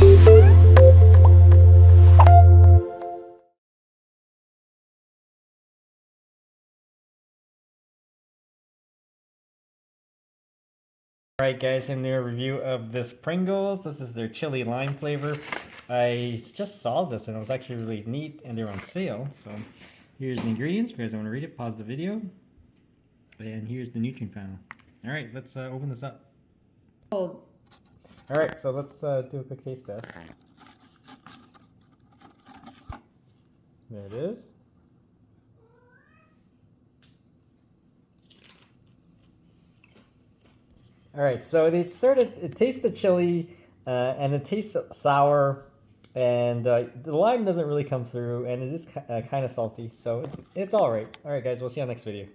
Alright guys, I'm doing a review of this Pringles. This is their chili lime flavor. I just saw this and it was actually really neat and they're on sale. So here's the ingredients. If you guys want to read it, pause the video. And here's the nutrient panel. Alright, let's open this up. Alright, so let's do a quick taste test. There it is. Alright, so it tasted chili, and it tastes sour, and the lime doesn't really come through, and it is kind of salty, so it's alright. Alright guys, we'll see you on the next video.